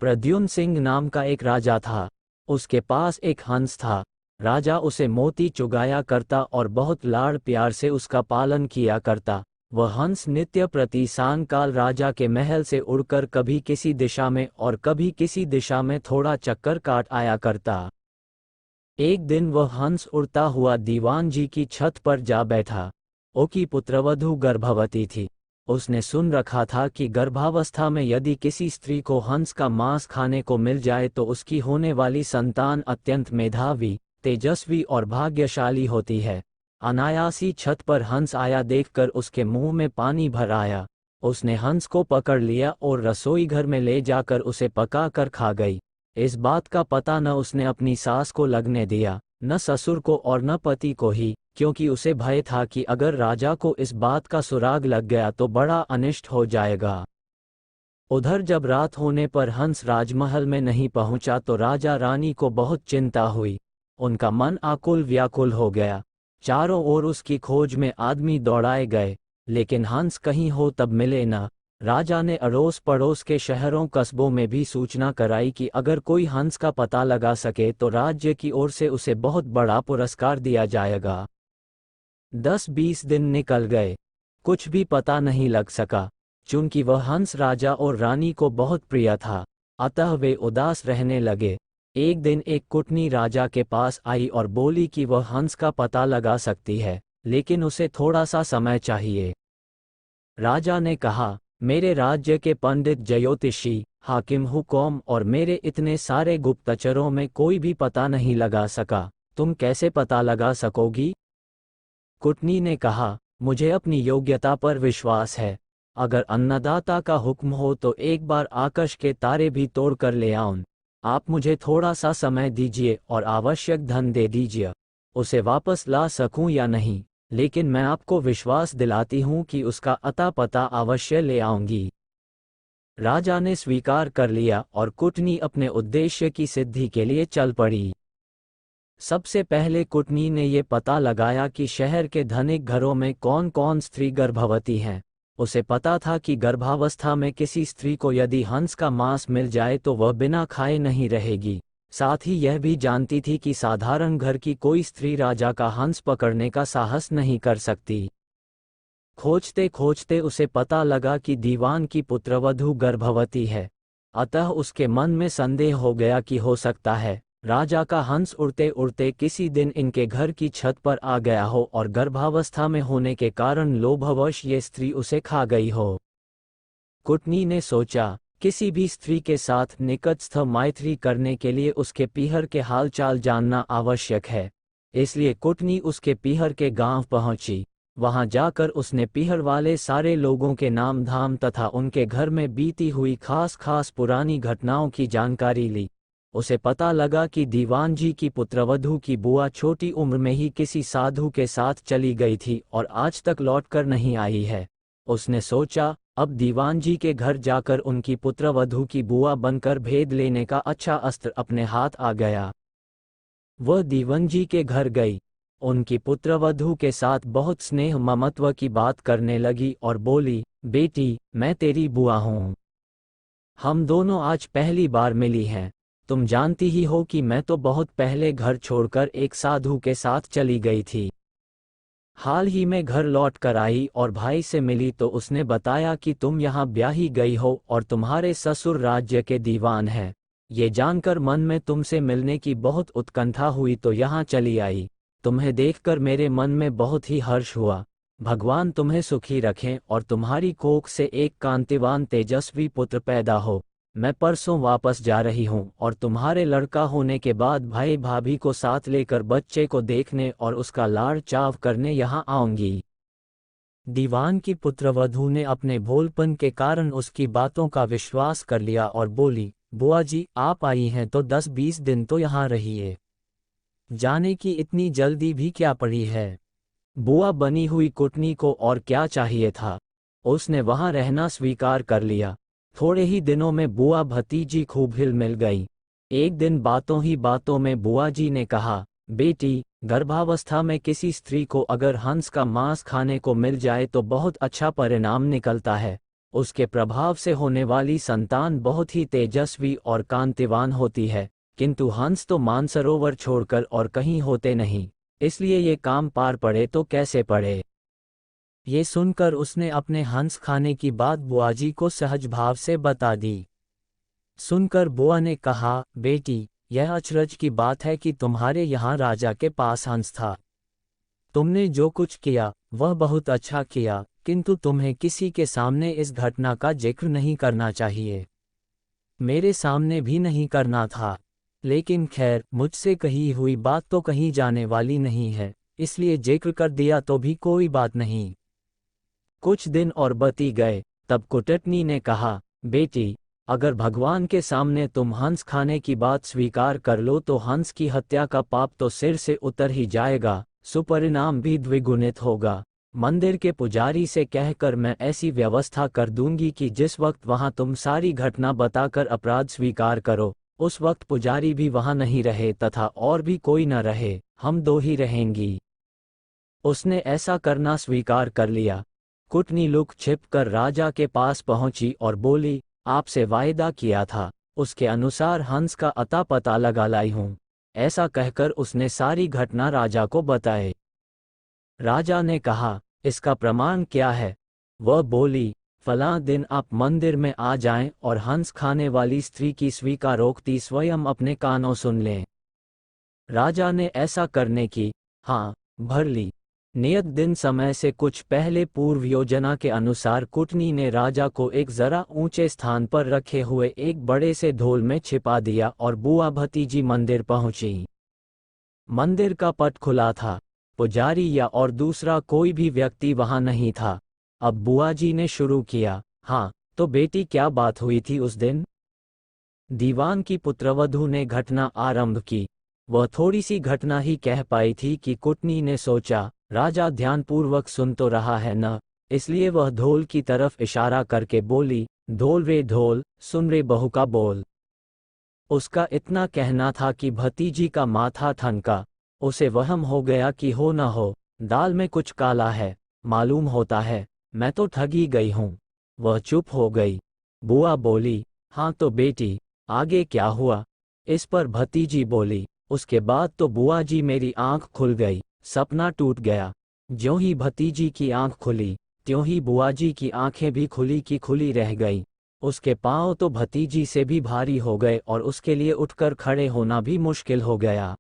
प्रद्युम्न सिंह नाम का एक राजा था। उसके पास एक हंस था। राजा उसे मोती चुगाया करता और बहुत लाड़ प्यार से उसका पालन किया करता। वह हंस नित्य प्रति सांयकाल राजा के महल से उड़कर कभी किसी दिशा में और कभी किसी दिशा में थोड़ा चक्कर काट आया करता। एक दिन वह हंस उड़ता हुआ दीवान जी की छत पर जा बैठा। उसकी पुत्रवधू गर्भवती थी। उसने सुन रखा था कि गर्भावस्था में यदि किसी स्त्री को हंस का मांस खाने को मिल जाए तो उसकी होने वाली संतान अत्यंत मेधावी, तेजस्वी और भाग्यशाली होती है। अनायासी छत पर हंस आया देखकर उसके मुंह में पानी भर आया। उसने हंस को पकड़ लिया और रसोई घर में ले जाकर उसे पका कर खा गई। इस बात का पता न उसने अपनी सास को लगने दिया, न ससुर को और न पति को ही, क्योंकि उसे भय था कि अगर राजा को इस बात का सुराग लग गया तो बड़ा अनिष्ट हो जाएगा। उधर जब रात होने पर हंस राजमहल में नहीं पहुंचा तो राजा रानी को बहुत चिंता हुई। उनका मन आकुल व्याकुल हो गया। चारों ओर उसकी खोज में आदमी दौड़ाए गए, लेकिन हंस कहीं हो तब मिले न। राजा ने अड़ोस पड़ोस के शहरों कस्बों में भी सूचना कराई कि अगर कोई हंस का पता लगा सके तो राज्य की ओर से उसे बहुत बड़ा पुरस्कार दिया जाएगा। 10-20 दिन निकल गए, कुछ भी पता नहीं लग सका। चूंकि वह हंस राजा और रानी को बहुत प्रिय था, अतः वे उदास रहने लगे। एक दिन एक कुटनी राजा के पास आई और बोली कि वह हंस का पता लगा सकती है, लेकिन उसे थोड़ा सा समय चाहिए। राजा ने कहा, मेरे राज्य के पंडित, ज्योतिषी, हाकिम, हुक्म और मेरे इतने सारे गुप्तचरों में कोई भी पता नहीं लगा सका, तुम कैसे पता लगा सकोगी? कुटनी ने कहा, मुझे अपनी योग्यता पर विश्वास है। अगर अन्नदाता का हुक्म हो तो एक बार आकाश के तारे भी तोड़ कर ले आऊं। आप मुझे थोड़ा सा समय दीजिए और आवश्यक धन दे दीजिए। उसे वापस ला सकूं या नहीं, लेकिन मैं आपको विश्वास दिलाती हूं कि उसका अता पता अवश्य ले आऊंगी। राजा ने स्वीकार कर लिया और कुटनी अपने उद्देश्य की सिद्धि के लिए चल पड़ी। सबसे पहले कुटनी ने ये पता लगाया कि शहर के धनिक घरों में कौन कौन स्त्री गर्भवती हैं। उसे पता था कि गर्भावस्था में किसी स्त्री को यदि हंस का मांस मिल जाए तो वह बिना खाए नहीं रहेगी। साथ ही यह भी जानती थी कि साधारण घर की कोई स्त्री राजा का हंस पकड़ने का साहस नहीं कर सकती। खोजते खोजते उसे पता लगा कि दीवान की पुत्रवधू गर्भवती है। अतः उसके मन में संदेह हो गया कि हो सकता है राजा का हंस उड़ते उड़ते किसी दिन इनके घर की छत पर आ गया हो और गर्भावस्था में होने के कारण लोभवश ये स्त्री उसे खा गई हो। कुटनी ने सोचा, किसी भी स्त्री के साथ निकटस्थ मैत्री करने के लिए उसके पीहर के हालचाल जानना आवश्यक है। इसलिए कुटनी उसके पीहर के गांव पहुंची। वहां जाकर उसने पीहर वाले सारे लोगों के नाम धाम तथा उनके घर में बीती हुई खास खास पुरानी घटनाओं की जानकारी ली। उसे पता लगा कि दीवान जी की पुत्रवधू की बुआ छोटी उम्र में ही किसी साधु के साथ चली गई थी और आज तक लौटकर नहीं आई है। उसने सोचा, अब दीवान जी के घर जाकर उनकी पुत्रवधू की बुआ बनकर भेद लेने का अच्छा अस्त्र अपने हाथ आ गया। वह दीवान जी के घर गई, उनकी पुत्रवधू के साथ बहुत स्नेह ममत्व की बात करने लगी और बोली, बेटी, मैं तेरी बुआ हूँ। हम दोनों आज पहली बार मिली हैं। तुम जानती ही हो कि मैं तो बहुत पहले घर छोड़कर एक साधु के साथ चली गई थी। हाल ही में घर लौट कर आई और भाई से मिली तो उसने बताया कि तुम यहाँ ब्याही गई हो और तुम्हारे ससुर राज्य के दीवान हैं। ये जानकर मन में तुमसे मिलने की बहुत उत्कंठा हुई तो यहाँ चली आई। तुम्हें देखकर मेरे मन में बहुत ही हर्ष हुआ। भगवान तुम्हें सुखी रखें और तुम्हारी कोख से एक कांतिवान तेजस्वी पुत्र पैदा हो। मैं परसों वापस जा रही हूँ और तुम्हारे लड़का होने के बाद भाई भाभी को साथ लेकर बच्चे को देखने और उसका लाड़ चाव करने यहाँ आऊंगी। दीवान की पुत्रवधू ने अपने भोलपन के कारण उसकी बातों का विश्वास कर लिया और बोली, बुआ जी, आप आई हैं तो 10-20 दिन तो यहाँ रहिए। जाने की इतनी जल्दी भी क्या पड़ी है? बुआ बनी हुई कुटनी को और क्या चाहिए था, उसने वहां रहना स्वीकार कर लिया। थोड़े ही दिनों में बुआ भतीजी खूब हिल मिल गई। एक दिन बातों ही बातों में बुआ जी ने कहा, बेटी, गर्भावस्था में किसी स्त्री को अगर हंस का मांस खाने को मिल जाए तो बहुत अच्छा परिणाम निकलता है। उसके प्रभाव से होने वाली संतान बहुत ही तेजस्वी और कांतिवान होती है, किंतु हंस तो मानसरोवर छोड़कर और कहीं होते नहीं, इसलिए ये काम पार पड़े तो कैसे पड़े। ये सुनकर उसने अपने हंस खाने की बात बुआजी को सहज भाव से बता दी। सुनकर बुआ ने कहा, बेटी, यह अचरज की बात है कि तुम्हारे यहाँ राजा के पास हंस था। तुमने जो कुछ किया वह बहुत अच्छा किया, किंतु तुम्हें किसी के सामने इस घटना का जिक्र नहीं करना चाहिए। मेरे सामने भी नहीं करना था, लेकिन खैर, मुझसे कही हुई बात तो कहीं जाने वाली नहीं है, इसलिए जिक्र कर दिया तो भी कोई बात नहीं। कुछ दिन और बती गए, तब कुटटनी ने कहा, बेटी, अगर भगवान के सामने तुम हंस खाने की बात स्वीकार कर लो तो हंस की हत्या का पाप तो सिर से उतर ही जाएगा, सुपरिणाम भी द्विगुणित होगा। मंदिर के पुजारी से कहकर मैं ऐसी व्यवस्था कर दूंगी कि जिस वक्त वहां तुम सारी घटना बताकर अपराध स्वीकार करो, उस वक्त पुजारी भी वहां नहीं रहे तथा और भी कोई न रहे, हम दो ही रहेंगी। उसने ऐसा करना स्वीकार कर लिया। कुटनी लुक छिप कर राजा के पास पहुंची और बोली, आपसे वायदा किया था, उसके अनुसार हंस का अता पता लगा लाई हूं। ऐसा कहकर उसने सारी घटना राजा को बताए। राजा ने कहा, इसका प्रमाण क्या है? वह बोली, फलां दिन आप मंदिर में आ जाएं और हंस खाने वाली स्त्री की स्वीकारोक्ति स्वयं अपने कानों सुन लें। राजा ने ऐसा करने की हाँ भर ली। नियत दिन समय से कुछ पहले पूर्व योजना के अनुसार कुटनी ने राजा को एक जरा ऊंचे स्थान पर रखे हुए एक बड़े से ढोल में छिपा दिया और बुआ भतीजी मंदिर पहुंची। मंदिर का पट खुला था, पुजारी या और दूसरा कोई भी व्यक्ति वहां नहीं था। अब बुआ जी ने शुरू किया, हाँ तो बेटी, क्या बात हुई थी उस दिन? दीवान की पुत्रवधू ने घटना आरंभ की। वह थोड़ी सी घटना ही कह पाई थी कि कुटनी ने सोचा, राजा ध्यानपूर्वक सुन तो रहा है न, इसलिए वह ढोल की तरफ इशारा करके बोली, ढोल रे ढोल, सुन रे बहू का बोल। उसका इतना कहना था कि भतीजी का माथा ठनका। उसे वहम हो गया कि हो न हो, दाल में कुछ काला है, मालूम होता है, मैं तो ठगी गई हूँ। वह चुप हो गई। बुआ बोली, हाँ तो बेटी, आगे क्या हुआ? इस पर भतीजी बोली, उसके बाद तो बुआ जी मेरी आंख खुल गई, सपना टूट गया। ज्यों ही भतीजी की आंख खुली, त्यों ही बुआ जी की आंखें भी खुली की खुली रह गई। उसके पांव तो भतीजी से भी भारी हो गए और उसके लिए उठकर खड़े होना भी मुश्किल हो गया।